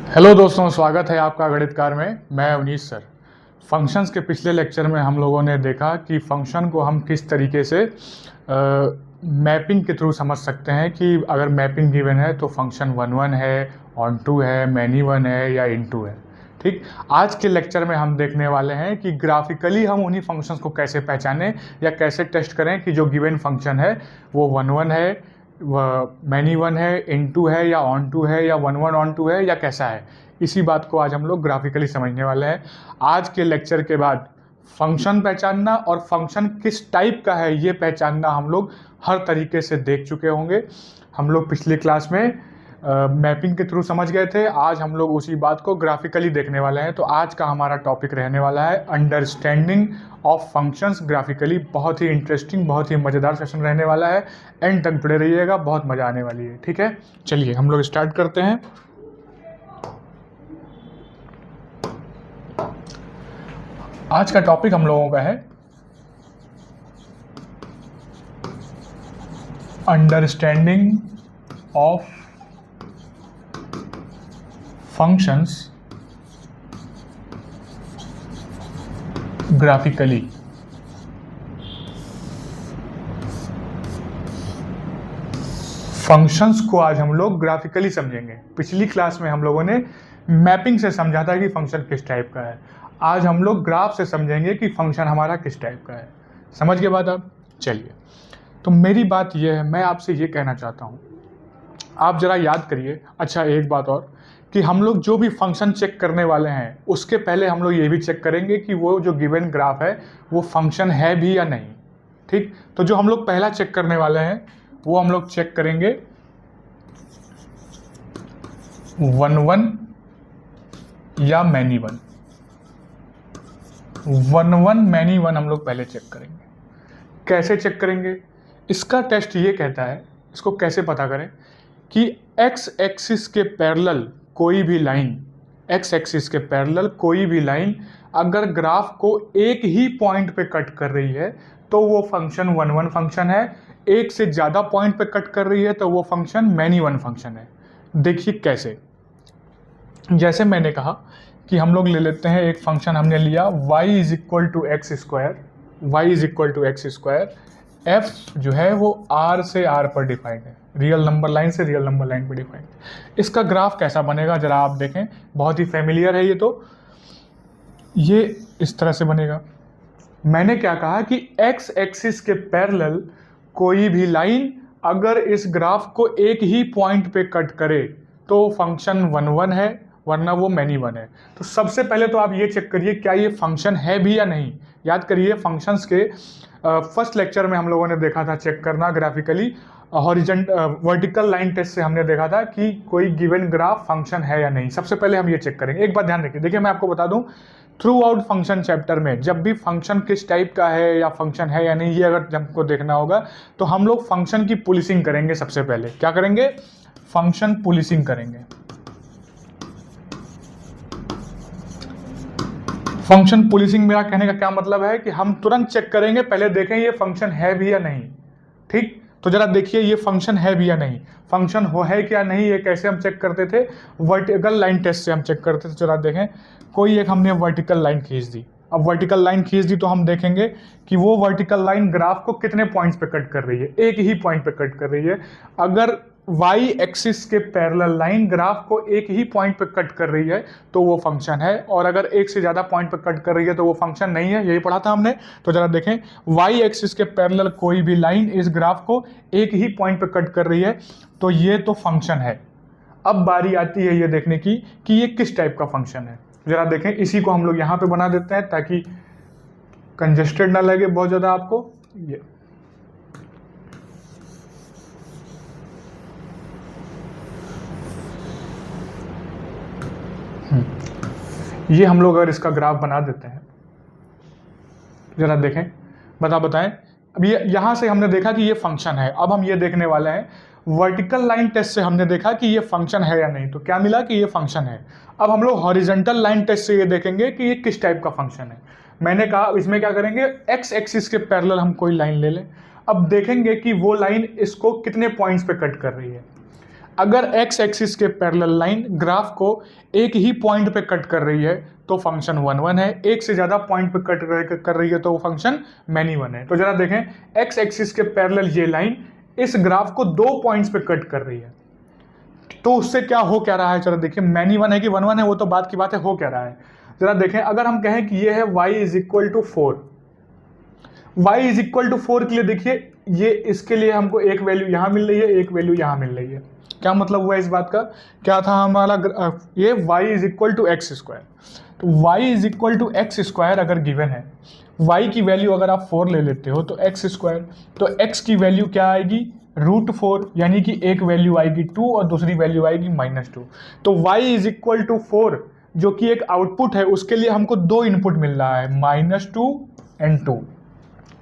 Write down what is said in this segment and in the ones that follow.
Hello दोस्तों, स्वागत है आपका गणितकार में। मैं अवनीश सर। फंक्शंस के पिछले लेक्चर में हम लोगों ने देखा कि फंक्शन को हम किस तरीके से मैपिंग के थ्रू समझ सकते हैं कि अगर मैपिंग गिवन है तो फंक्शन वन वन है, ऑन टू है, मैनी वन है या इन टू है। ठीक, आज के लेक्चर में हम देखने वाले हैं कि ग्राफिकली हम उन्हीं फंक्शंस को कैसे पहचानें या कैसे टेस्ट करें कि जो गिवन फंक्शन है वो वन वन है, मैनी वन है, इन टू है या ऑन टू है या वन वन ऑन टू है या कैसा है। इसी बात को आज हम लोग ग्राफिकली समझने वाले हैं। आज के लेक्चर के बाद फंक्शन पहचानना और फंक्शन किस टाइप का है ये पहचानना हम लोग हर तरीके से देख चुके होंगे। हम लोग पिछली क्लास में मैपिंग के थ्रू समझ गए थे। आज हम लोग उसी बात को ग्राफिकली देखने वाले हैं। तो आज का हमारा टॉपिक रहने वाला है अंडरस्टैंडिंग ऑफ फंक्शंस ग्राफिकली। बहुत ही इंटरेस्टिंग, बहुत ही मज़ेदार सेशन रहने वाला है। एंड तक जुड़े रहिएगा, बहुत मज़ा आने वाली है। ठीक है, चलिए हम लोग स्टार्ट करते हैं। आज का टॉपिक हम लोगों का है understanding of functions graphically. Functions को आज हम लोग ग्राफिकली समझेंगे। पिछली क्लास में हम लोगों ने मैपिंग से समझा था कि फंक्शन किस टाइप का है। आज हम लोग ग्राफ से समझेंगे कि फंक्शन हमारा किस टाइप का है। समझ के बाद अब चलिए, तो मेरी बात यह है, मैं आपसे ये कहना चाहता हूँ, आप ज़रा याद करिए। अच्छा, एक बात और कि हम लोग जो भी फंक्शन चेक करने वाले हैं उसके पहले हम लोग ये भी चेक करेंगे कि वो जो गिवन ग्राफ है वो फंक्शन है भी या नहीं। ठीक, तो जो हम लोग पहला चेक करने वाले हैं वो हम लोग चेक करेंगे वन वन या many one. One one many one हम लोग पहले चेक करेंगे। कैसे चेक करेंगे? इसका टेस्ट ये कहता है, इसको कैसे पता करें कि एक्स एक्सिस के पैरेलल कोई भी लाइन, एक्स एक्सिस के पैरेलल कोई भी लाइन अगर ग्राफ को एक ही पॉइंट पे कट कर रही है तो वो फंक्शन वन वन फंक्शन है। एक से ज़्यादा पॉइंट पे कट कर रही है तो वो फंक्शन मैनी वन फंक्शन है। देखिए कैसे। जैसे मैंने कहा कि हम लोग ले लेते हैं एक फंक्शन हमने लिया y is equal to x square, y is equal to x square. F जो है वो r से r पर डिफाइंड है, रियल नंबर लाइन से रियल नंबर लाइन पर डिफाइंड। इसका ग्राफ कैसा बनेगा जरा आप देखें, बहुत ही फेमिलियर है ये। तो ये इस तरह से बनेगा। मैंने क्या कहा कि x एक्सिस के पैरेलल कोई भी लाइन अगर इस ग्राफ को एक ही पॉइंट पे कट करे तो फंक्शन वन वन है, वरना वो मैनी वन है। तो सबसे पहले तो आप ये चेक करिए क्या ये फंक्शन है भी या नहीं। याद करिए, फंक्शंस के फर्स्ट लेक्चर में हम लोगों ने देखा था चेक करना ग्राफिकली। वर्टिकल लाइन टेस्ट से हमने देखा था कि कोई गिवन ग्राफ फंक्शन है या नहीं। सबसे पहले हम ये चेक करेंगे। एक बात ध्यान रखिए, देखिए मैं आपको बता दूं, थ्रू आउट फंक्शन चैप्टर में जब भी फंक्शन किस टाइप का है या फंक्शन है या नहीं ये अगर हमको देखना होगा तो हम लोग फंक्शन की पुलिसिंग करेंगे। सबसे पहले क्या करेंगे? फंक्शन पुलिसिंग करेंगे। फंक्शन पुलिसिंग मेरा कहने का क्या मतलब है कि हम तुरंत चेक करेंगे, पहले देखें ये फंक्शन है भी या नहीं। ठीक, तो जरा देखिए ये फंक्शन है भी या नहीं। फंक्शन हो है क्या नहीं ये कैसे हम चेक करते थे? वर्टिकल लाइन टेस्ट से हम चेक करते थे। जरा देखें, कोई एक हमने वर्टिकल लाइन खींच दी। अब वर्टिकल लाइन खींच दी तो हम देखेंगे कि वो वर्टिकल लाइन ग्राफ को कितने पॉइंट्स पे कट कर रही है। एक ही पॉइंट पे कट कर रही है। अगर y एक्सिस के पैरेलल लाइन ग्राफ को एक ही पॉइंट पे कट कर रही है तो वो फंक्शन है, और अगर एक से ज़्यादा पॉइंट पे कट कर रही है तो वो फंक्शन नहीं है। यही पढ़ा था हमने। तो जरा देखें, y एक्सिस के पैरेलल कोई भी लाइन इस ग्राफ को एक ही पॉइंट पे कट कर रही है तो ये तो फंक्शन है। अब बारी आती है ये देखने की कि ये किस टाइप का फंक्शन है। जरा देखें, इसी को हम लोग यहाँ पे बना देते हैं ताकि कंजेस्टेड ना लगे बहुत ज़्यादा आपको। ये हम लोग अगर इसका ग्राफ बना देते हैं, जरा देखें, बताएं। अब ये यहाँ से हमने देखा कि ये फंक्शन है। अब हम ये देखने वाले हैं, वर्टिकल लाइन टेस्ट से हमने देखा कि ये फंक्शन है या नहीं, तो क्या मिला कि ये फंक्शन है। अब हम लोग हॉरिजॉन्टल लाइन टेस्ट से ये देखेंगे कि ये किस टाइप का फंक्शन है। मैंने कहा इसमें क्या करेंगे, एक्स एक्सिस के पैरेलल हम कोई लाइन ले लें। अब देखेंगे कि वो लाइन इसको कितने पॉइंट्स पे कट कर रही है। अगर एक्स एक्सिस के पैरेलल लाइन ग्राफ को एक ही पॉइंट पे कट कर रही है तो फंक्शन 1 1 है, एक से ज्यादा पॉइंट पे कट कर रही है तो वो फंक्शन मैनी 1 है। तो जरा देखें, एक्स एक्सिस के पैरेलल ये लाइन इस ग्राफ को 2 पॉइंट्स पे कट कर रही है, तो उससे क्या हो क्या रहा है, चलो देखिए मैनी 1 है कि 1 1 है वो तो बात की बात है, हो क्या रहा है जरा देखें। अगर हम कहें कि ये है y is equal to 4, y is equal to 4 के लिए देखिए ये इसके लिए हमको एक वैल्यू यहाँ मिल रही है, एक वैल्यू यहाँ मिल रही है। क्या मतलब हुआ इस बात का, क्या था हमारा ये y is equal to x square, तो y is equal to x square अगर गिवन है, y की वैल्यू अगर आप 4 ले लेते हो तो एक्स स्क्वायर, तो x की वैल्यू क्या आएगी √4, यानी कि एक वैल्यू आएगी 2 और दूसरी वैल्यू आएगी -2। तो y इज इक्वल टू 4 जो कि एक आउटपुट है, उसके लिए हमको 2 इनपुट मिल रहा है -2 एंड 2,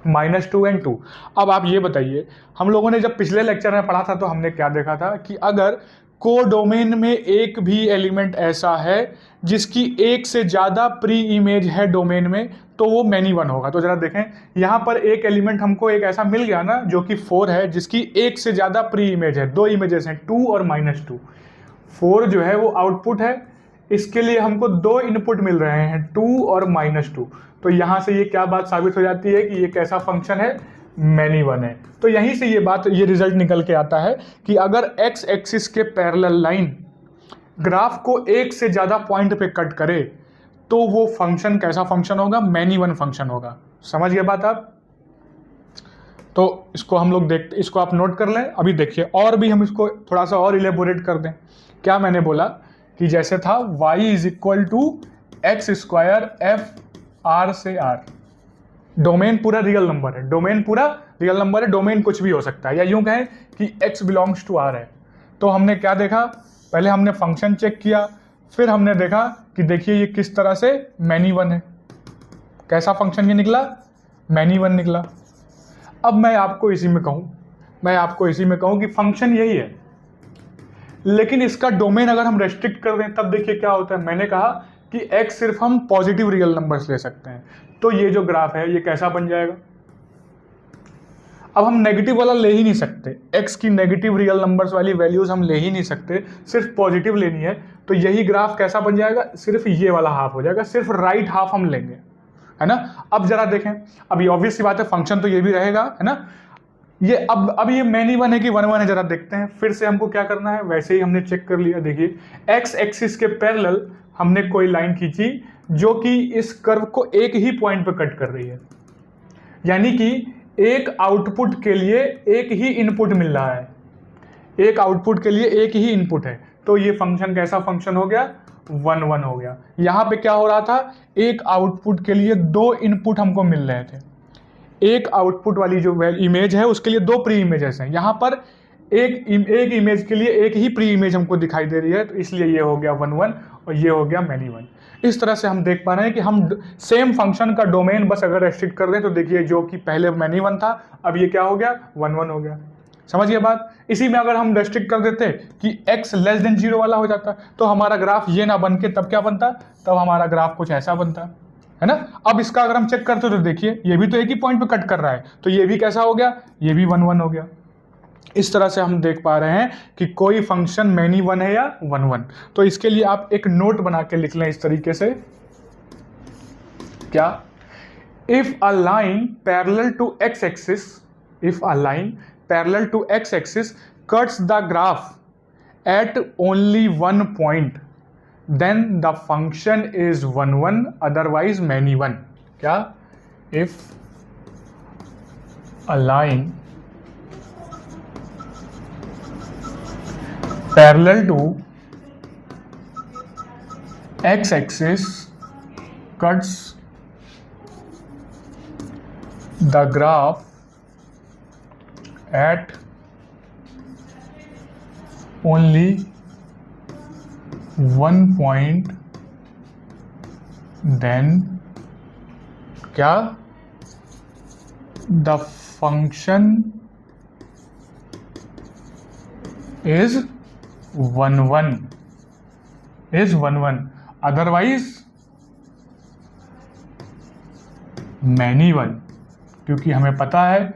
-2 एंड 2। अब आप ये बताइए, हम लोगों ने जब पिछले लेक्चर में पढ़ा था तो हमने क्या देखा था कि अगर कोडोमेन में एक भी एलिमेंट ऐसा है जिसकी एक से ज़्यादा प्री इमेज है डोमेन में तो वो मैनी 1 होगा। तो जरा देखें, यहाँ पर एक एलिमेंट हमको एक ऐसा मिल गया ना जो कि 4 है, जिसकी एक से ज़्यादा प्री इमेज है, 2 इमेजेस हैं 2 और -2। 4 जो है वो आउटपुट है, इसके लिए हमको 2 इनपुट मिल रहे हैं 2 और -2। तो यहाँ से ये क्या बात साबित हो जाती है कि ये कैसा फंक्शन है, मैनी 1 है। तो यहीं से ये रिजल्ट निकल के आता है कि अगर एक्स एक्सिस के पैरेलल लाइन ग्राफ को एक से ज़्यादा पॉइंट पे कट करे तो वो फंक्शन कैसा फंक्शन होगा, मैनी 1 फंक्शन होगा। समझ गए बात आप? तो इसको हम लोग देखते, इसको आप नोट कर लें। अभी देखिए और भी हम इसको थोड़ा सा और इलेबोरेट कर दें। क्या मैंने बोला कि जैसे था y is equal to x square F R से आर, डोमेन पूरा रियल नंबर है, डोमेन पूरा रियल नंबर है, डोमेन कुछ भी हो सकता है, या यूं कहें कि x बिलोंग्स टू r है। तो हमने क्या देखा, पहले हमने फंक्शन चेक किया, फिर हमने देखा कि देखिए ये किस तरह से मैनी 1 है, कैसा फंक्शन ये निकला, मैनी 1 निकला। अब मैं आपको इसी में कहूं कि फंक्शन यही है, लेकिन इसका डोमेन अगर हम रेस्ट्रिक्ट कर दें तब देखिए क्या होता है। मैंने कहा कि x सिर्फ हम पॉजिटिव रियल नंबर्स ले सकते हैं, तो ये जो ग्राफ है ये कैसा बन जाएगा। अब हम नेगेटिव वाला ले ही नहीं सकते, x की नेगेटिव रियल नंबर्स वाली वैल्यूज हम ले ही नहीं सकते, सिर्फ पॉजिटिव लेनी है। तो यही ग्राफ कैसा बन जाएगा, सिर्फ ये वाला हाफ हो जाएगा, सिर्फ राइट हाफ हम लेंगे, है ना। अब जरा देखें, अभी ऑब्वियस सी बात है फंक्शन तो ये भी रहेगा, है ना। ये अब ये मैनी 1 है कि 1 1 है, जरा देखते हैं। फिर से हमको क्या करना है, वैसे ही हमने चेक कर लिया। देखिए एक्स एक्सिस के पैरेलल हमने कोई लाइन खींची जो कि इस कर्व को एक ही पॉइंट पे कट कर रही है, यानी कि एक आउटपुट के लिए एक ही इनपुट मिल रहा है, एक आउटपुट के लिए एक ही इनपुट है। तो ये फंक्शन कैसा फंक्शन हो गया, 1 1 हो गया। यहाँ पे क्या हो रहा था, एक आउटपुट के लिए 2 इनपुट हमको मिल रहे थे, एक आउटपुट वाली जो इमेज है उसके लिए 2 प्री इमेजेस हैं, यहाँ पर एक इमेज के लिए एक ही प्री इमेज हमको दिखाई दे रही है, तो इसलिए ये हो गया 1 1 और ये हो गया मैनी 1। इस तरह से हम देख पा रहे हैं कि हम सेम फंक्शन का डोमेन बस अगर रेस्ट्रिक्ट कर दें तो देखिए जो कि पहले मैनी 1 था अब ये क्या हो गया, 1 1 हो गया। समझ गए बात। इसी में अगर हम रेस्ट्रिक्ट कर देते कि x लेस देन 0 वाला हो जाता तो हमारा ग्राफ ये ना बन के तब क्या बनता, तब हमारा ग्राफ कुछ ऐसा बनता, है ना। अब इसका अगर हम चेक करते तो देखिए ये भी तो एक ही पॉइंट पे कट कर रहा है, तो ये भी कैसा हो गया, ये भी 1 1 हो गया। इस तरह से हम देख पा रहे हैं कि कोई फंक्शन मैनी 1 है या 1 1। तो इसके लिए आप एक नोट बना के लिख लें इस तरीके से, क्या, if a line parallel to x axis, if a line parallel to x axis cuts the graph at only 1 point then the function is 1 1 otherwise many 1। क्या, if a line parallel to x axis cuts the graph at only 1 point then क्या, the function is 1 1 otherwise many 1। क्योंकि हमें पता है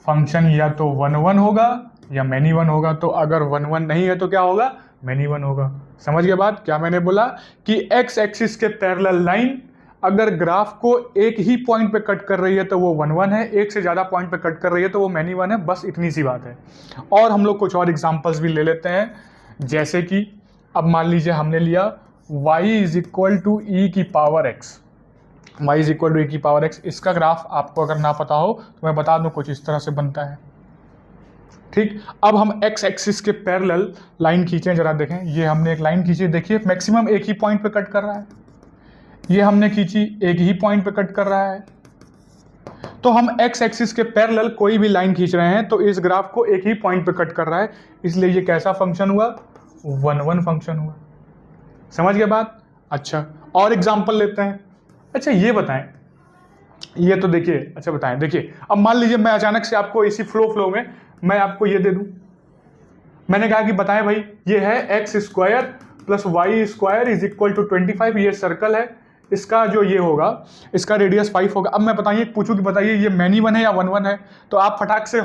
function या तो 1 1 होगा या मैनी वन होगा। तो अगर 1 1 नहीं है तो क्या होगा, मैनी वन होगा। समझ गए बात? क्या मैंने बोला कि एक्स एक्सिस के पैरेलल लाइन अगर ग्राफ को एक ही पॉइंट पे कट कर रही है तो वो 1 1 है, एक से ज़्यादा पॉइंट पे कट कर रही है तो वो मैनी वन है। बस इतनी सी बात है। और हम लोग कुछ और एग्जांपल्स भी ले लेते हैं, जैसे कि अब मान लीजिए हमने लिया y is equal to e की power x, y is equal to e की पावर x। इसका ग्राफ आपको अगर ना पता हो तो मैं बता दूं, कुछ इस तरह से बनता है। ठीक, अब हम x एक्सिस के पैरेलल लाइन खींचें, जरा देखें। ये हमने एक लाइन खींची, देखिए मैक्सिमम एक ही पॉइंट पे कट कर रहा है। ये हमने खींची, एक ही पॉइंट पे कट कर रहा है। तो हम x एक्सिस के पैरेलल कोई भी लाइन खींच रहे हैं तो इस ग्राफ को एक ही पॉइंट पे कट कर रहा है, इसलिए ये कैसा फंक्शन हुआ, 1 1 फंक्शन हुआ। समझ गए बात? अच्छा, और एग्जांपल लेते हैं। अच्छा ये बताएं, ये तो देखिए, अच्छा बताएं, देखिए अब मान लीजिए मैं अचानक से आपको इसी फ्लो में मैं आपको ये दे दूं। मैंने कहा कि बताएं भाई, ये है x square plus y square is equal to 25। ये सर्कल है, इसका जो ये होगा, इसका रेडियस 5 होगा। अब मैं बताइए, पूछूं कि बताइए ये मैनी वन है या 1 1 है, तो आप फटाक से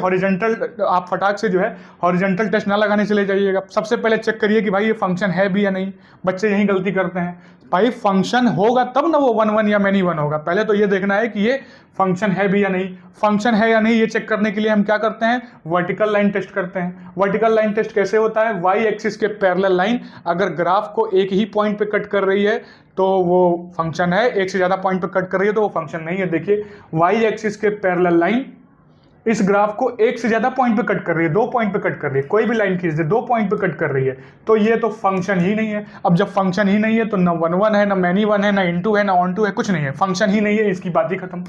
जो है हॉरिजॉन्टल टेस्ट ना लगाने चले जाइएगा। सबसे पहले चेक करिए कि भाई ये फंक्शन है भी या नहीं। बच्चे यही गलती करते हैं भाई, फंक्शन होगा तब ना वो 1 1 या मैनी वन होगा। पहले तो ये देखना है कि ये फंक्शन है भी या नहीं। फंक्शन है या नहीं ये चेक करने के लिए हम क्या करते हैं, वर्टिकल लाइन टेस्ट करते हैं। वर्टिकल लाइन टेस्ट कैसे होता है, वाई एक्सिस के पैरेलल लाइन अगर ग्राफ को एक ही पॉइंट पे कट कर रही है तो वो फंक्शन है, एक से ज्यादा पॉइंट पे कट कर रही है तो वो फंक्शन नहीं है। देखिए वाई एक्सिस के पैरेलल लाइन इस ग्राफ को एक से ज्यादा पॉइंट पे कट कर रही है, 2 पॉइंट पे कट कर रही है। कोई भी लाइन खींच दे 2 पॉइंट पे कट कर रही है तो ये तो फंक्शन ही नहीं है। अब जब फंक्शन ही नहीं है तो ना 1 1 है, ना मैनी वन है, ना इनटू है, ना ऑन टू है, कुछ नहीं है, फंक्शन ही नहीं है, इसकी बात ही खत्म।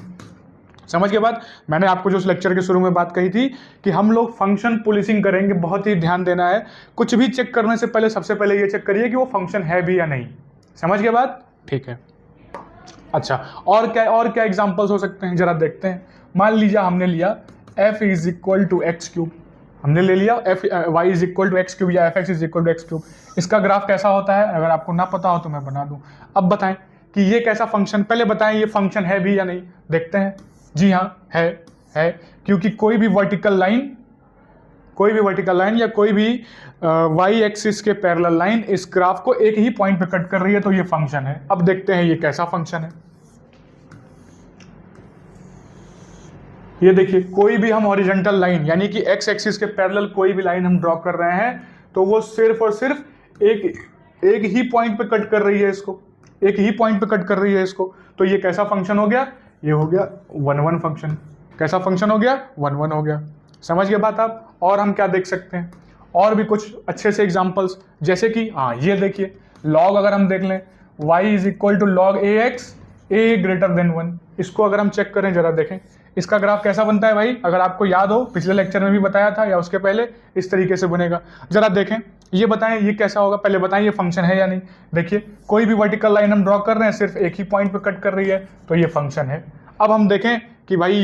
समझ के बाद मैंने आपको जो उस लेक्चर के शुरू में बात कही थी कि हम लोग फंक्शन पुलिसिंग करेंगे, बहुत ही ध्यान देना है। कुछ भी चेक करने से पहले सबसे पहले ये चेक करिए कि वो फंक्शन है भी या नहीं। समझ के बाद? ठीक है। अच्छा, और क्या एग्जांपल्स हो सकते हैं, जरा देखते हैं। मान लीजिए हमने लिया f is equal to x cube, हमने ले लिया y is equal to x cube या f x is equal to x cube. इसका ग्राफ कैसा होता है, अगर आपको ना पता हो तो मैं बना दूं। अब बताएं कि ये कैसा फंक्शन, पहले बताएं ये फंक्शन है भी या नहीं। देखते हैं, जी हाँ है, क्योंकि कोई भी वर्टिकल लाइन या कोई भी वाई एक्सिस के पैरेलल लाइन इस ग्राफ को एक ही पॉइंट पे कट कर रही है तो ये फंक्शन है। अब देखते हैं ये कैसा फंक्शन है। ये देखिए, कोई भी हम हॉरिजॉन्टल लाइन यानी कि एक्स एक्सिस के पैरेलल कोई भी लाइन हम ड्रॉ कर रहे हैं तो वो सिर्फ और सिर्फ एक ही पॉइंट पे कट कर रही है, इसको एक ही पॉइंट पे कट कर रही है इसको। तो ये कैसा फंक्शन हो गया, ये हो गया 1 1 फंक्शन। कैसा फंक्शन हो गया, 1 1 हो गया। समझ गए बात आप? और हम क्या देख सकते हैं, और भी कुछ अच्छे से एग्जांपल्स, जैसे कि हाँ ये देखिए, लॉग अगर हम देख लें, y is equal to log a x a greater than 1। इसको अगर हम चेक करें, जरा देखें इसका ग्राफ कैसा बनता है भाई। अगर आपको याद हो, पिछले लेक्चर में भी बताया था या उसके पहले, इस तरीके से बनेगा। जरा देखें, ये बताएं ये कैसा होगा, पहले बताएं ये फंक्शन है या नहीं। देखिए कोई भी वर्टिकल लाइन हम ड्रॉ कर रहे हैं, सिर्फ एक ही पॉइंट पे कट कर रही है तो ये फंक्शन है। अब हम देखें कि भाई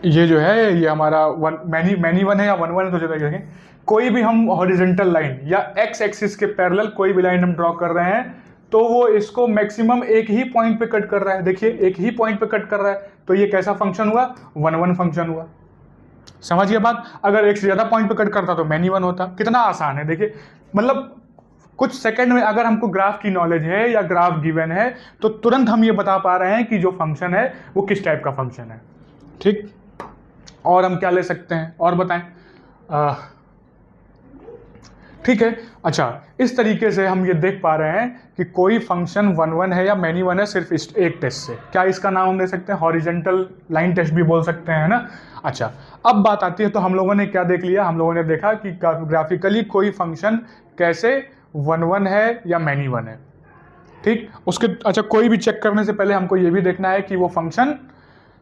ये जो है ये हमारा मैनी वन है या 1 1 है। तो जरा देखें, कोई भी हम हॉरिजॉन्टल लाइन या एक्स एक्सिस के पैरेलल कोई भी लाइन हम ड्रॉ कर रहे हैं तो वो इसको मैक्सिमम एक ही पॉइंट पे कट कर रहा है। देखिए एक ही पॉइंट पे कट कर रहा है तो ये कैसा फंक्शन हुआ, 1 1 फंक्शन हुआ। समझिए बात? अगर एक से ज्यादा पॉइंट पे कट करता तो मैनी वन होता। कितना आसान है, देखिए मतलब कुछ सेकंड में अगर हमको ग्राफ की नॉलेज है या ग्राफ गिवन है तो तुरंत हम ये बता पा रहे हैं कि जो फंक्शन है वो किस टाइप का फंक्शन है। ठीक, और हम क्या ले सकते हैं, और बताएं। ठीक है, अच्छा इस तरीके से हम ये देख पा रहे हैं कि कोई फंक्शन 1 1 है या मैनी वन है सिर्फ इस एक टेस्ट से। क्या इसका नाम हम दे सकते हैं, हॉरिजॉन्टल लाइन टेस्ट भी बोल सकते हैं, है ना। अच्छा, अब बात आती है, तो हम लोगों ने क्या देख लिया, हम लोगों ने देखा कि ग्राफिकली कोई फंक्शन कैसे 1 1 है या मैनी वन है। ठीक, उसके अच्छा कोई भी चेक करने से पहले हमको ये भी देखना है कि वो फंक्शन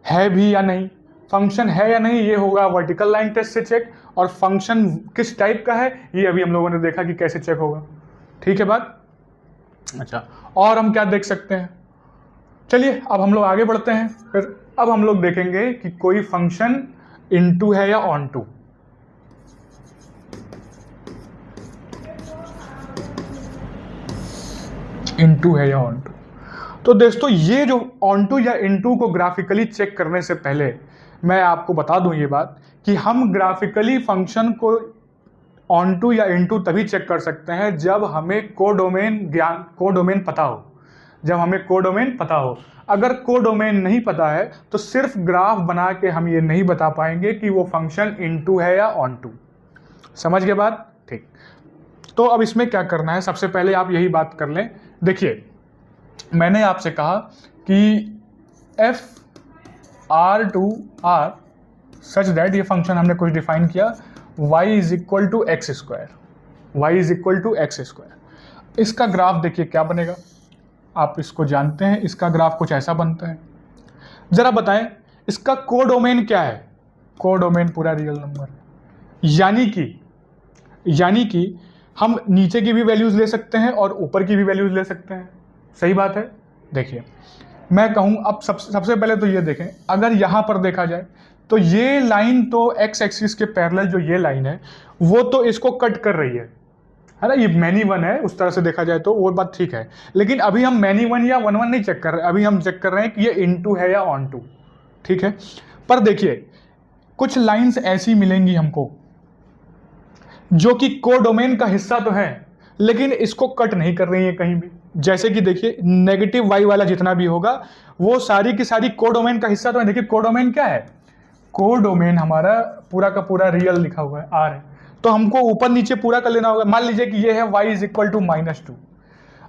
है भी या नहीं। फंक्शन है या नहीं ये होगा वर्टिकल लाइन टेस्ट से चेक, और फंक्शन किस टाइप का है ये अभी हम लोगों ने देखा कि कैसे चेक होगा। ठीक है बात? अच्छा, और हम क्या देख सकते हैं, चलिए अब हम लोग आगे बढ़ते हैं। फिर अब हम लोग देखेंगे कि कोई फंक्शन इनटू है या ऑन टू। इनटू है या ऑन टू। तो दोस्तों ये जो ऑन टू या इनटू को ग्राफिकली चेक करने से पहले मैं आपको बता दूं ये बात कि हम ग्राफिकली फंक्शन को ऑन टू या इनटू तभी चेक कर सकते हैं जब हमें कोडोमेन पता हो, जब हमें कोडोमेन पता हो। अगर कोडोमेन नहीं पता है तो सिर्फ ग्राफ बना के हम ये नहीं बता पाएंगे कि वो फंक्शन इनटू है या ऑन टू। समझ गए बात? ठीक। तो अब इसमें क्या करना है, सबसे पहले आप यही बात कर लें। देखिए, मैंने आपसे कहा कि f(r)(r) सच दैट ये फंक्शन हमने कुछ डिफाइन किया y is equal to x square, y is equal to x square. इसका ग्राफ देखिए क्या बनेगा, आप इसको जानते हैं, इसका ग्राफ कुछ ऐसा बनता है। जरा बताएं इसका कोडोमेन क्या है? कोडोमेन पूरा रियल नंबर है, यानी कि हम नीचे की भी वैल्यूज ले सकते हैं और ऊपर की भी वैल्यूज ले सकते हैं। सही बात है। देखिए मैं कहूँ, अब सबसे पहले तो ये देखें, अगर यहाँ पर देखा जाए तो ये लाइन तो एक्स एक्सिस के पैरेलल जो ये लाइन है वो तो इसको कट कर रही है ना, ये मैनी वन है, उस तरह से देखा जाए तो वो बात ठीक है। लेकिन अभी हम मैनी वन या वन वन नहीं चेक कर रहे, अभी हम चेक कर रहे हैं कि ये इनटू है या ऑन टू। ठीक है, पर देखिए कुछ लाइंस ऐसी मिलेंगी हमको जो कि कोडोमेन का हिस्सा तो है लेकिन इसको कट नहीं कर रही है कहीं भी। जैसे कि देखिए नेगेटिव वाई वाला जितना भी होगा वो सारी की सारी कोडोमेन का हिस्सा तो है। देखिए कोडोमेन क्या है, कोडोमेन हमारा पूरा का पूरा रियल लिखा हुआ है आर है, तो हमको ऊपर नीचे पूरा कर लेना होगा। मान लीजिए कि ये है y इज इक्वल टू -2।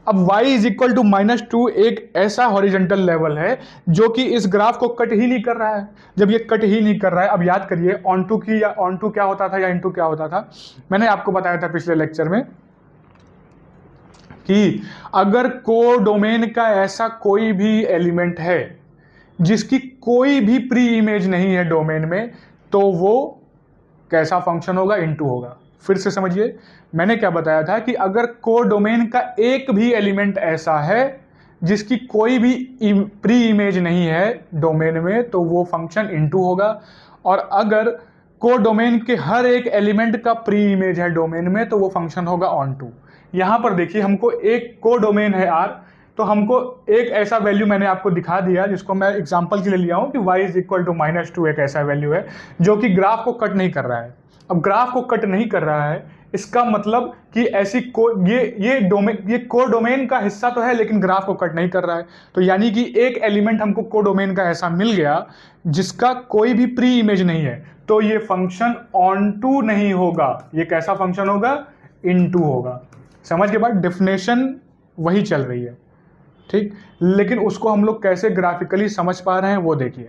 अब y इज इक्वल टू -2 एक ऐसा हॉरिजेंटल लेवल है जो कि इस ग्राफ को कट ही नहीं कर रहा है। जब ये कट ही नहीं कर रहा है, अब याद करिए ऑन टू की या ऑन टू क्या होता था या इनटू क्या होता था। मैंने आपको बताया था पिछले लेक्चर में कि अगर कोडोमेन का ऐसा कोई भी एलिमेंट है जिसकी कोई भी प्री इमेज नहीं है डोमेन में, तो वो कैसा फंक्शन होगा, इनटू होगा। फिर से समझिए, मैंने क्या बताया था कि अगर कोडोमेन का एक भी एलिमेंट ऐसा है जिसकी कोई भी प्री इमेज नहीं है डोमेन में, तो वो फंक्शन इनटू होगा। और अगर कोडोमेन के हर एक एलिमेंट का प्री इमेज है डोमेन में, तो वो फंक्शन होगा ऑन टू। यहां पर देखिए हमको एक कोडोमेन है R, तो हमको एक ऐसा वैल्यू मैंने आपको दिखा दिया जिसको मैं एग्जांपल के लिए लिया हूं कि y इज इक्वल टू -2 एक ऐसा वैल्यू है जो कि ग्राफ को कट नहीं कर रहा है। अब ग्राफ को कट नहीं कर रहा है इसका मतलब कि ऐसी ये कोडोमेन का हिस्सा तो है लेकिन ग्राफ को कट नहीं कर रहा है। तो यानी कि एक एलिमेंट हमको कोडोमेन का ऐसा मिल गया जिसका कोई भी प्री इमेज नहीं है, तो ये फंक्शन ऑन टू नहीं होगा, ये कैसा फंक्शन होगा, इनटू होगा। समझ के बाद डेफिनेशन वही चल रही है, ठीक। लेकिन उसको हम लोग कैसे ग्राफिकली समझ पा रहे हैं वो देखिए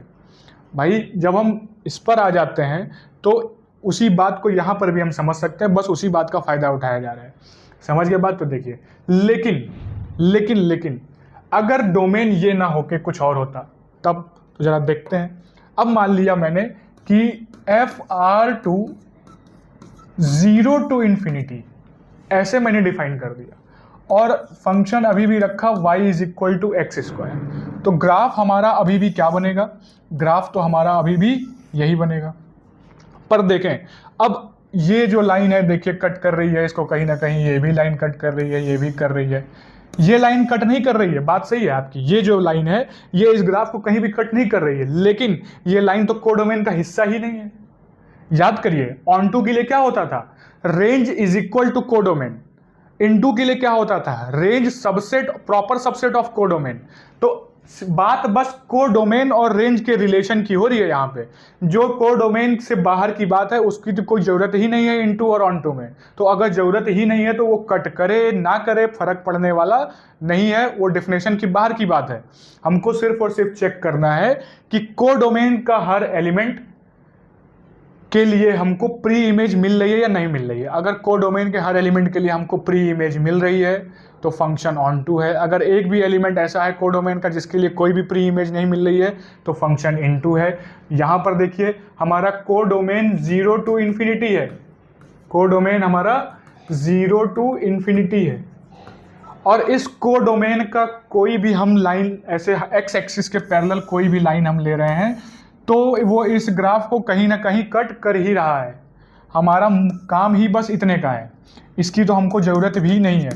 भाई। जब हम इस पर आ जाते हैं तो उसी बात को यहाँ पर भी हम समझ सकते हैं, बस उसी बात का फायदा उठाया जा रहा है। समझ गए बात? तो देखिए, लेकिन अगर डोमेन ये ना होके कुछ और होता तब, तो जरा देखते हैं। अब मान लिया मैंने कि f(r)(2) 0 to ∞ ऐसे मैंने डिफाइन कर दिया और फंक्शन अभी भी रखा y is equal to x square, तो ग्राफ हमारा अभी भी क्या बनेगा, ग्राफ तो हमारा अभी भी यही बनेगा। पर देखें अब ये जो लाइन है देखिए कट कर रही है इसको कहीं ना कहीं, ये भी लाइन कट कर रही है, ये भी कर रही है, ये लाइन कट नहीं कर रही है। बात सही है आपकी, ये जो लाइन है ये इस ग्राफ को कहीं भी कट नहीं कर रही है, लेकिन ये लाइन तो कोडोमेन का हिस्सा ही नहीं है। याद करिए ऑन टू के लिए क्या होता था, range is equal to codomain. Into के लिए क्या होता था, range subset, proper subset of codomain. तो बात बस कोडोमेन और रेंज के रिलेशन की हो रही है यहाँ पे। जो कोडोमेन से बाहर की बात है उसकी तो कोई जरूरत ही नहीं है इनटू और ऑनटू में। तो अगर जरूरत ही नहीं है तो वो कट करे ना करे फर्क पड़ने वाला नहीं है, वो डेफिनेशन की बाहर की बात है। हमको सिर्फ और सिर्फ चेक करना है कि कोडोमेन का हर एलिमेंट के लिए हमको प्री इमेज मिल रही है या नहीं मिल रही है। अगर कोडोमेन के हर एलिमेंट के लिए हमको प्री इमेज मिल रही है तो फंक्शन ऑन टू है। अगर एक भी एलिमेंट ऐसा है कोडोमेन का जिसके लिए कोई भी प्री इमेज नहीं मिल रही है तो फंक्शन इनटू है। यहाँ पर देखिए हमारा कोडोमेन 0 to ∞ है, कोडोमेन हमारा 0 to ∞ है। और इस कोडोमेन का कोई भी हम लाइन ऐसे एक्स एक्सिस के पैरेलल कोई भी लाइन हम ले रहे हैं तो वो इस ग्राफ को कहीं ना कहीं कट कर ही रहा है। हमारा काम ही बस इतने का है, इसकी तो हमको ज़रूरत भी नहीं है।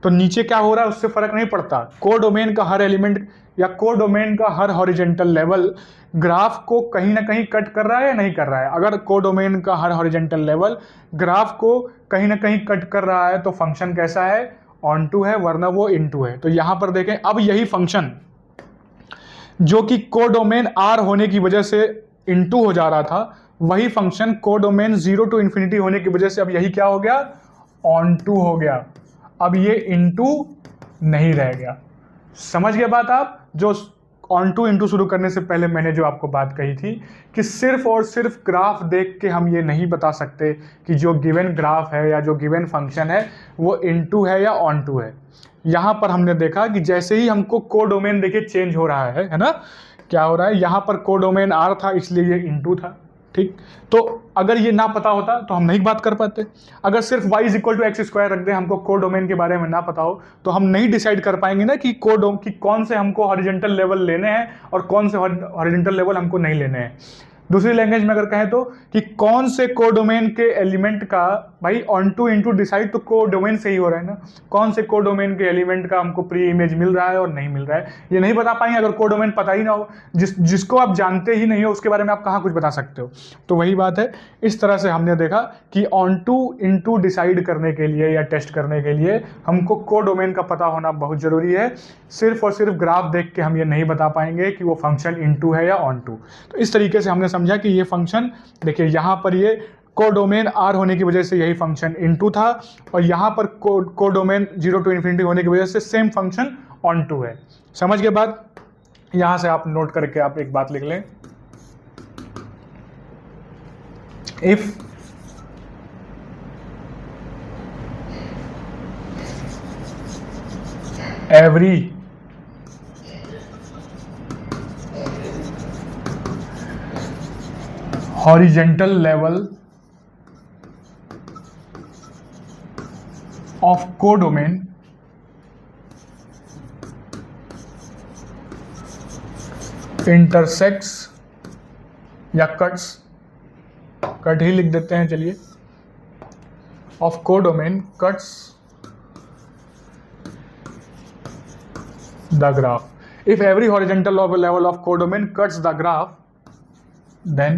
तो नीचे क्या हो रहा है उससे फ़र्क नहीं पड़ता, कोडोमेन का हर एलिमेंट या कोडोमेन का हर हॉरिजेंटल लेवल ग्राफ को कहीं ना कहीं कट कर रहा है या नहीं कर रहा है? अगर कोडोमेन का हर हॉरिजेंटल लेवल ग्राफ को कहीं ना कहीं कट कर रहा है तो फंक्शन कैसा है? ऑन टू है, वरना वो इनटू है। तो यहां पर देखें, अब यही फंक्शन जो कि कोडोमेन आर होने की वजह से इनटू हो जा रहा था, वही फंक्शन कोडोमेन 0 टू इन्फिनिटी होने की वजह से अब यही क्या हो गया? ऑन टू हो गया। अब ये इनटू नहीं रह गया। समझ गए बात आप? जो ऑन टू इंटू शुरू करने से पहले मैंने जो आपको बात कही थी कि सिर्फ और सिर्फ ग्राफ देख के हम ये नहीं बता सकते कि जो गिवन ग्राफ है या जो गिवन फंक्शन है वो इनटू है या ऑन टू है। यहां पर हमने देखा कि जैसे ही हमको कोडोमेन देखिए चेंज हो रहा है ना, क्या हो रहा है? यहां पर कोडोमेन आर था इसलिए ये इनटू था, ठीक। तो अगर ये ना पता होता तो हम नहीं बात कर पाते। अगर सिर्फ y is equal to x square रख दे, हमको कोडोमेन के बारे में ना पता हो, तो हम नहीं डिसाइड कर पाएंगे ना कि कौन से हमको हॉरिजेंटल लेवल लेने हैं और कौन से हॉरिजेंटल लेवल हमको नहीं लेने हैं। दूसरी लैंग्वेज में अगर कहें तो कि कौन से कोडोमेन के एलिमेंट का भाई ऑन टू इंटू डिसाइड तो कोडोमेन से ही हो रहा है ना, कौन से कोडोमेन के एलिमेंट का हमको प्री इमेज मिल रहा है और नहीं मिल रहा है, ये नहीं बता पाएंगे अगर कोडोमेन पता ही ना हो। जिसको आप जानते ही नहीं हो उसके बारे में आप कहाँ कुछ बता सकते हो? तो वही बात है। इस तरह से हमने देखा कि ऑन टू इंटू डिसाइड करने के लिए या टेस्ट करने के लिए हमको कोडोमेन का पता होना बहुत जरूरी है। सिर्फ और सिर्फ ग्राफ देख के हम ये नहीं बता पाएंगे कि वो फंक्शन इनटू है या ऑन टू। तो इस तरीके से हमने समझा कि ये फंक्शन देखिए, यहाँ पर ये कोडोमेन आर होने की वजह से यही फंक्शन इनटू था और यहाँ पर कोडोमेन 0 टू इन्फिनिटी होने की वजह से सेम फंक्शन ऑन टू है। समझ गए बात? यहाँ से आप नोट करके आप एक बात लिख लें, if every horizontal level of codomain intersects या कट ही लिख देते हैं, चलिए, of codomain cuts the graph. If every horizontal level of codomain cuts the graph, then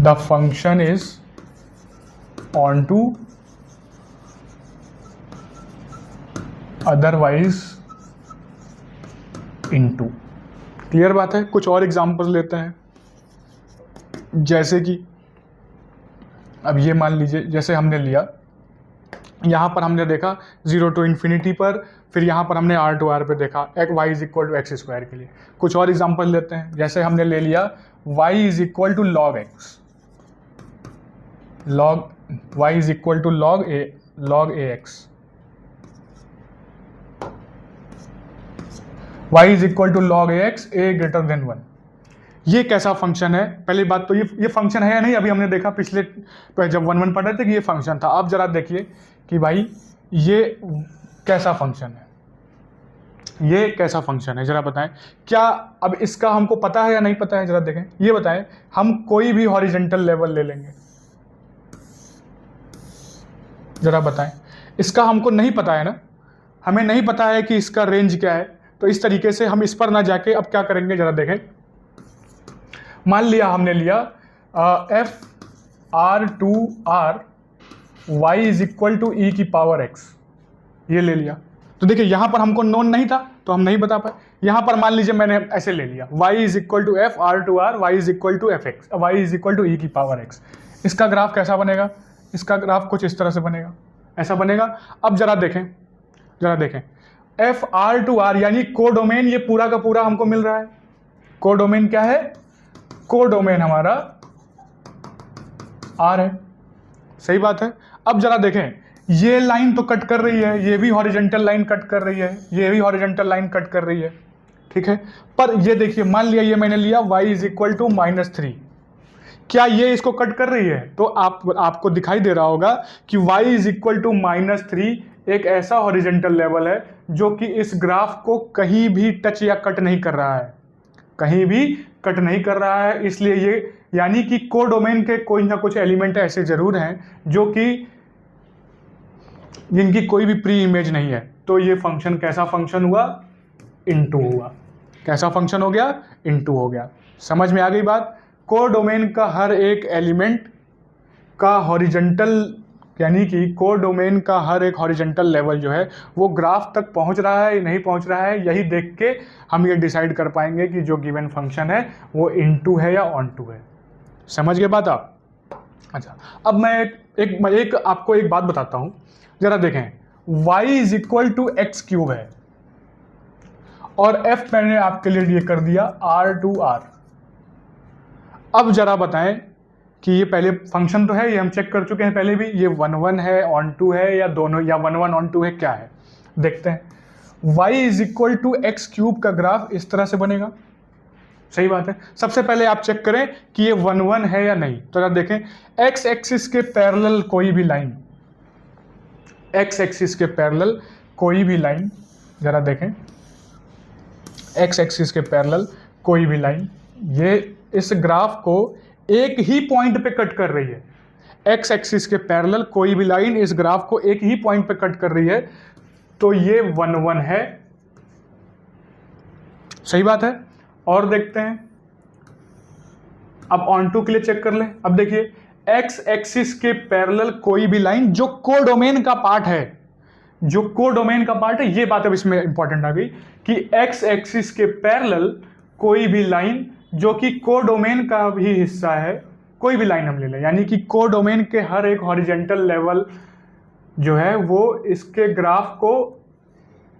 the function is onto, otherwise into। Clear बात है? कुछ और एग्जांपल्स लेते हैं, जैसे कि अब ये मान लीजिए, जैसे हमने लिया यहाँ पर हमने देखा 0 टू इन्फिनिटी पर, फिर यहाँ पर हमने R टू R पे देखा y is equal to x square के लिए। कुछ और एग्जांपल लेते हैं, जैसे हमने ले लिया y is equal to log x, y is equal to log ax, y is equal to log ax a greater than 1। ये कैसा फंक्शन है? पहली बात तो ये फंक्शन है या नहीं, अभी हमने देखा पिछले जब 1-1 पढ़ रहे थे कि ये फंक्शन था। अब जरा देखिए कि भाई ये कैसा फंक्शन है, ये कैसा फंक्शन है, जरा बताएं। क्या अब इसका हमको पता है या नहीं पता है? जरा देखें, ये बताएं। हम कोई भी हॉरिजेंटल लेवल ले लेंगे, जरा बताएं। इसका हमको नहीं पता है ना, हमें नहीं पता है कि इसका रेंज क्या है। तो इस तरीके से हम इस पर ना जाके अब क्या करेंगे, जरा देखें। मान लिया हमने लिया f(r)(2)r y is equal to e की पावर x, ये ले लिया। तो देखिए यहाँ पर हमको नोन नहीं था तो हम नहीं बता पाए। यहाँ पर मान लीजिए मैंने ऐसे ले लिया y is equal to f(r)(2)r y is equal to fx, y is equal to e की पावर x। इसका ग्राफ कैसा बनेगा? इसका ग्राफ कुछ इस तरह से बनेगा, ऐसा बनेगा। अब जरा देखें f(r)(2)r यानी कोडोमेन ये पूरा का पूरा हमको मिल रहा है। कोडोमेन क्या है? कोडोमेन हमारा R है, सही बात है। अब जरा देखें, ये लाइन तो कट कर रही है, ये भी हॉरिजेंटल लाइन कट कर रही है, ये भी हॉरिजेंटल लाइन कट कर रही है, ठीक है। पर ये देखिए, मान लिया ये मैंने लिया y इज इक्वल टू -3, क्या ये इसको कट कर रही है? तो आपको दिखाई दे रहा होगा कि y इज इक्वल टू -3 एक ऐसा हॉरिजेंटल लेवल है जो कि इस ग्राफ को कहीं भी टच या कट नहीं कर रहा है, कहीं भी कट नहीं कर रहा है। इसलिए ये यानी कि कोडोमेन के कोई ना कुछ एलिमेंट ऐसे जरूर हैं जो कि जिनकी कोई भी प्री इमेज नहीं है, तो ये फंक्शन कैसा फंक्शन हुआ? इनटू हुआ। कैसा फंक्शन हो गया? इनटू हो गया। समझ में आ गई बात? कोडोमेन का हर एक एलिमेंट का हॉरिजेंटल, यानी कि कोडोमेन का हर एक हॉरिजेंटल लेवल जो है वो ग्राफ तक पहुंच रहा है या नहीं पहुंच रहा है, यही देख के हम ये डिसाइड कर पाएंगे कि जो गिवन फंक्शन है वो इनटू है या ऑनटू है। समझ गए बात आप? अच्छा, अब मैं एक आपको एक बात बताता हूं, जरा देखें। y is equal to x cube है और f मैंने आपके लिए ये कर दिया r/r। अब जरा बताएं कि ये पहले फंक्शन तो है, ये हम चेक कर चुके हैं पहले भी, ये 1 1 है, ऑन टू है या दोनों, या 1 1 ऑन टू है, क्या है देखते हैं। y is equal to x cube का ग्राफ इस तरह से बनेगा। सही बात है। सबसे पहले आप चेक करें कि ये 1 1 है या नहीं। तो जरा देखें, x एक्सिस के पैरेलल कोई भी लाइन, x एक्सिस के पैरेलल कोई भी लाइन, जरा देखें, x एक्सिस के पैरेलल कोई भी लाइन ये इस ग्राफ को एक ही पॉइंट पे कट कर रही है। x एक्सिस के पैरेलल कोई भी लाइन इस ग्राफ को एक ही पॉइंट पे कट कर रही है, तो ये 1 1 है। सही बात है। और देखते हैं, अब ऑन टू के लिए चेक कर लें। अब देखिए, x एक्सिस के पैरेलल कोई भी लाइन जो कोडोमेन का पार्ट है, जो कोडोमेन का पार्ट है, ये बात अब इसमें इंपॉर्टेंट आ गई कि x एक्सिस के पैरेलल कोई भी लाइन जो कि कोडोमेन का भी हिस्सा है, कोई भी लाइन हम ले लें, यानी कि कोडोमेन के हर एक हॉरिजेंटल लेवल जो है वो इसके ग्राफ को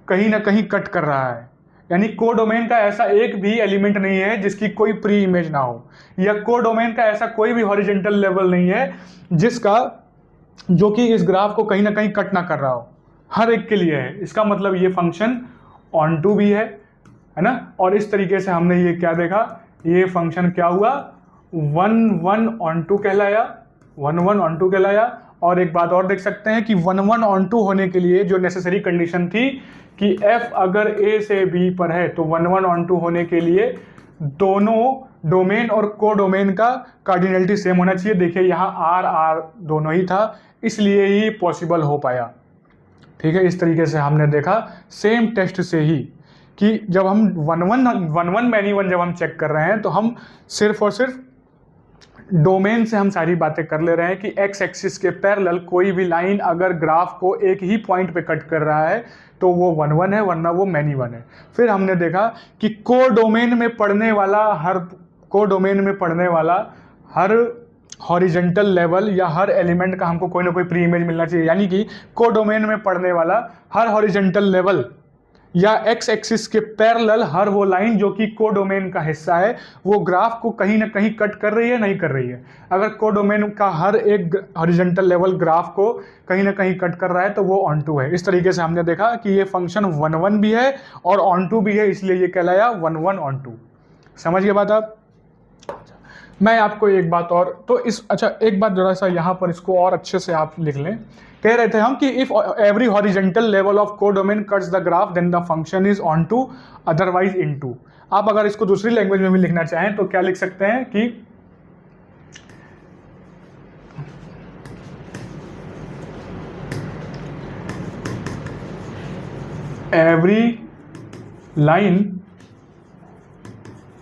कहीं ना कहीं कट कर रहा है। यानी कोडोमेन का ऐसा एक भी एलिमेंट नहीं है जिसकी कोई प्री इमेज ना हो, या कोडोमेन का ऐसा कोई भी हॉरिजेंटल लेवल नहीं है जिसका, जो कि इस ग्राफ को कहीं ना कहीं कट ना कर रहा हो। हर एक के लिए है। इसका मतलब ये फंक्शन ऑन टू भी है ना। और इस तरीके से हमने ये क्या देखा, ये फंक्शन क्या हुआ, 1 1 ऑन टू कहलाया, 1 1 ऑन टू कहलाया। और एक बात और देख सकते हैं कि 1 1 ऑन टू होने के लिए जो नेसेसरी कंडीशन थी कि f अगर a से b पर है, तो 1 1 ऑन टू होने के लिए दोनों डोमेन और कोडोमेन का कार्डिनलिटी सेम होना चाहिए। देखिए यहाँ r दोनों ही था, इसलिए ही पॉसिबल हो पाया। ठीक है, इस तरीके से हमने देखा सेम टेस्ट से ही कि जब हम 1 1 मैनी 1 जब हम चेक कर रहे हैं तो हम सिर्फ और सिर्फ डोमेन से हम सारी बातें कर ले रहे हैं कि x एक्सिस के पैरेलल कोई भी लाइन अगर ग्राफ को एक ही पॉइंट पे कट कर रहा है तो वो 1 1 है, वरना वो मैनी 1 है। फिर हमने देखा कि कोडोमेन में पढ़ने वाला हर हॉरिजेंटल लेवल या हर एलिमेंट का हमको कोई ना कोई प्री इमेज मिलना चाहिए। यानी कि कोडोमेन में पढ़ने वाला हर हॉरिजेंटल लेवल या x एक्सिस के पैरेलल हर वो लाइन जो कि कोडोमेन का हिस्सा है, वो ग्राफ को कहीं ना कहीं कट कर रही है, नहीं कर रही है। अगर कोडोमेन का हर एक हॉरिजेंटल लेवल ग्राफ को कहीं ना कहीं कट कर रहा है तो वो ऑन टू है। इस तरीके से हमने देखा कि ये फंक्शन 1 1 भी है और ऑन टू भी है, इसलिए ये कहलाया 1 1 ऑन टू। समझ गए बात आप? मैं आपको एक बात और, तो एक बात जरा सा यहाँ पर इसको और अच्छे से आप लिख लें। कह रहे थे हम कि if every horizontal level of codomain cuts the graph then the function is onto, otherwise into. आप अगर इसको दूसरी लैंग्वेज में भी लिखना चाहें तो क्या लिख सकते हैं कि every line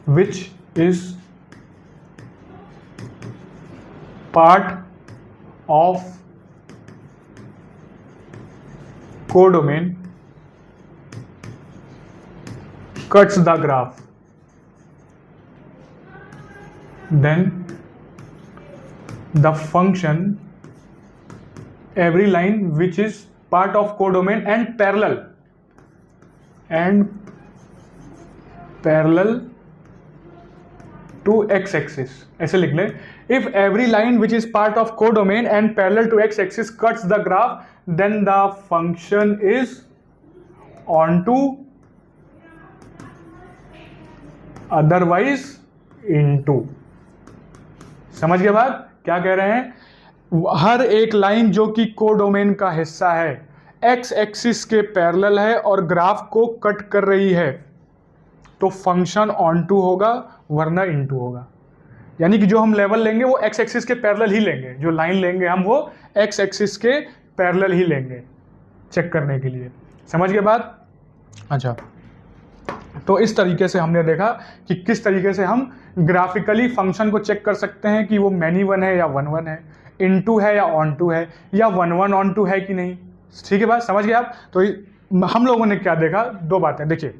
which is part of codomain cuts the graph, then the function every line which is part of codomain and parallel to x axis, ऐसे लिख लें। If every line which is part of codomain and parallel to x axis cuts the graph, then the function is onto, otherwise into। समझ गए बात? क्या कह रहे हैं? हर एक लाइन जो कि कोडोमेन का हिस्सा है, x एक्सिस के पैरेलल है और ग्राफ को कट कर रही है, तो फंक्शन ऑन टू होगा, वरना इनटू होगा। यानी कि जो हम लेवल लेंगे वो x एक्सिस के पैरेलल ही लेंगे, जो लाइन लेंगे हम वो x एक्सिस के पैरेलल ही लेंगे। चेक करने के लिए। समझ गए बात? अच्छा, तो इस तरीके से हमने देखा कि किस तरीके से हम ग्राफिकली फंक्शन को चेक कर सकते हैं कि वो मैनी वन है या वन वन है, इनटू है या ऑन टू है, या वन वन ऑन टू है कि नहीं। ठीक है बात, समझ गए आप? तो हम लोगों ने क्या देखा, दो बातें। देखिए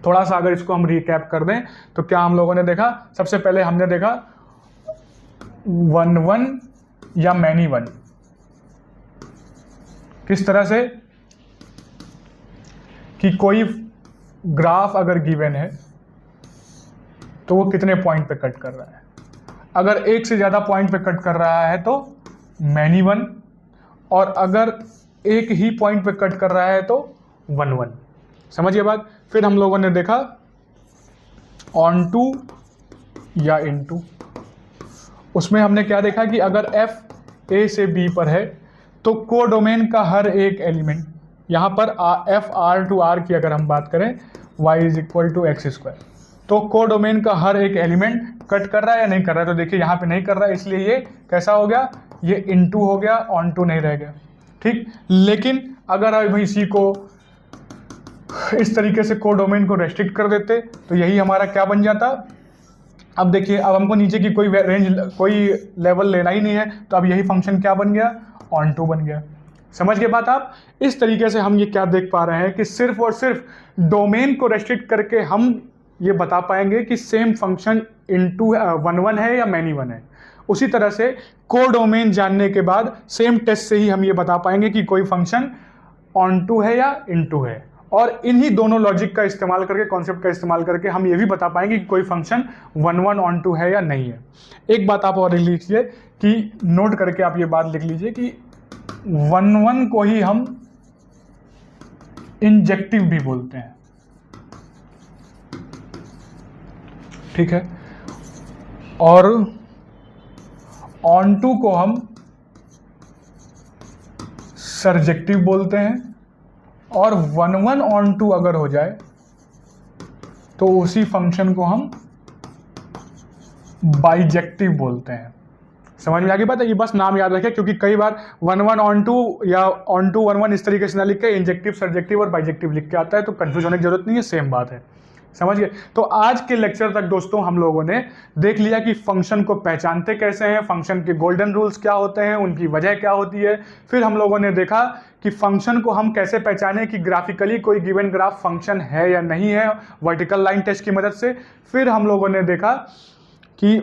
थोड़ा सा अगर इसको हम रिकैप कर दें तो क्या हम लोगों ने देखा, सबसे पहले हमने देखा वन वन या मैनी वन। किस तरह से कि कोई ग्राफ अगर गिवन है तो वो कितने पॉइंट पे कट कर रहा है। अगर एक से ज़्यादा पॉइंट पे कट कर रहा है तो मैनी वन, और अगर एक ही पॉइंट पे कट कर रहा है तो वन वन। समझिए बात? फिर हम लोगों ने देखा ऑन टू या इन टू। उसमें हमने क्या देखा कि अगर f a से b पर है तो कोडोमेन का हर एक एलिमेंट, यहाँ पर f r टू r की अगर हम बात करें y is equal to x square, तो कोडोमेन का हर एक एलिमेंट कट कर रहा है या नहीं कर रहा है। तो देखिए यहाँ पे नहीं कर रहा है, इसलिए ये कैसा हो गया, ये इनटू हो गया, ऑन टू नहीं रह गया। ठीक, लेकिन अगर अब इसी को इस तरीके से कोडोमेन को रेस्ट्रिक्ट कर देते तो यही हमारा क्या बन जाता। अब देखिए, अब हमको नीचे की कोई रेंज, कोई लेवल लेना ही नहीं है, तो अब यही फंक्शन क्या बन गया, ऑन टू बन गया। समझ गए बात आप? इस तरीके से हम ये क्या देख पा रहे हैं कि सिर्फ और सिर्फ डोमेन को रेस्ट्रिक्ट करके हम ये बता पाएंगे कि same function into one one है या मैनी वन है। उसी तरह से कोडोमेन जानने के बाद सेम टेस्ट से ही हम ये बता पाएंगे कि कोई फंक्शन ऑन टू है या इनटू है। और इन्हीं दोनों लॉजिक का इस्तेमाल करके, कॉन्सेप्ट का इस्तेमाल करके हम ये भी बता पाएंगे कि कोई function one one onto है या नहीं है। एक बात आप और लिख लीजिए कि नोट करके आप ये बात लिख लीजिए कि वन वन को ही हम इंजेक्टिव भी बोलते हैं। ठीक है, और ऑन टू को हम सरजेक्टिव बोलते हैं, और वन वन ऑन टू अगर हो जाए तो उसी फंक्शन को हम बाइजेक्टिव बोलते हैं। समझ में आ गई बात है? ये बस नाम याद रखें, क्योंकि कई बार वन वन ऑन टू या ऑन टू वन वन इस तरीके से ना लिख के इंजेक्टिव, सरजेक्टिव और बाइजेक्टिव लिख के आता है, तो कंफ्यूज होने की जरूरत नहीं है, सेम बात है। समझ गए? तो आज के लेक्चर तक दोस्तों हम लोगों ने देख लिया कि फंक्शन को पहचानते कैसे हैं, फंक्शन के गोल्डन रूल्स क्या होते हैं, उनकी वजह क्या होती है। फिर हम लोगों ने देखा कि फंक्शन को हम कैसे पहचानें कि ग्राफिकली कोई गिवन ग्राफ फंक्शन है या नहीं है, वर्टिकल लाइन टेस्ट की मदद से। फिर हम लोगों ने देखा कि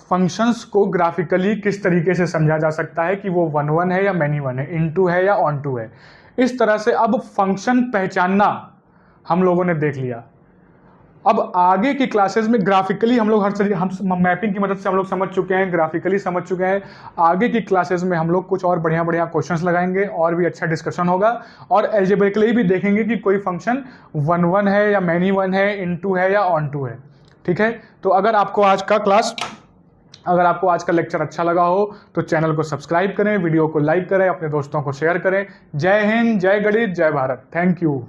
फंक्शंस को ग्राफिकली किस तरीके से समझा जा सकता है कि वो वन वन है या मैनी वन है, इनटू है या ऑन टू है। इस तरह से अब फंक्शन पहचानना हम लोगों ने देख लिया। अब आगे की क्लासेस में ग्राफिकली हम लोग हर तरीके, हम मैपिंग की मदद से हम लोग समझ चुके हैं, ग्राफिकली समझ चुके हैं। आगे की क्लासेस में हम लोग कुछ और बढ़िया बढ़िया क्वेश्चंस लगाएंगे और भी अच्छा डिस्कशन होगा, और एल्जेब्रिकली भी देखेंगे कि कोई फंक्शन वन वन है या मैनी वन है, इनटू है या ऑन टू है। ठीक है, तो अगर आपको आज का लेक्चर अच्छा लगा हो तो चैनल को सब्सक्राइब करें, वीडियो को लाइक करें, अपने दोस्तों को शेयर करें। जय हिंद, जय गणित, जय भारत। Thank you.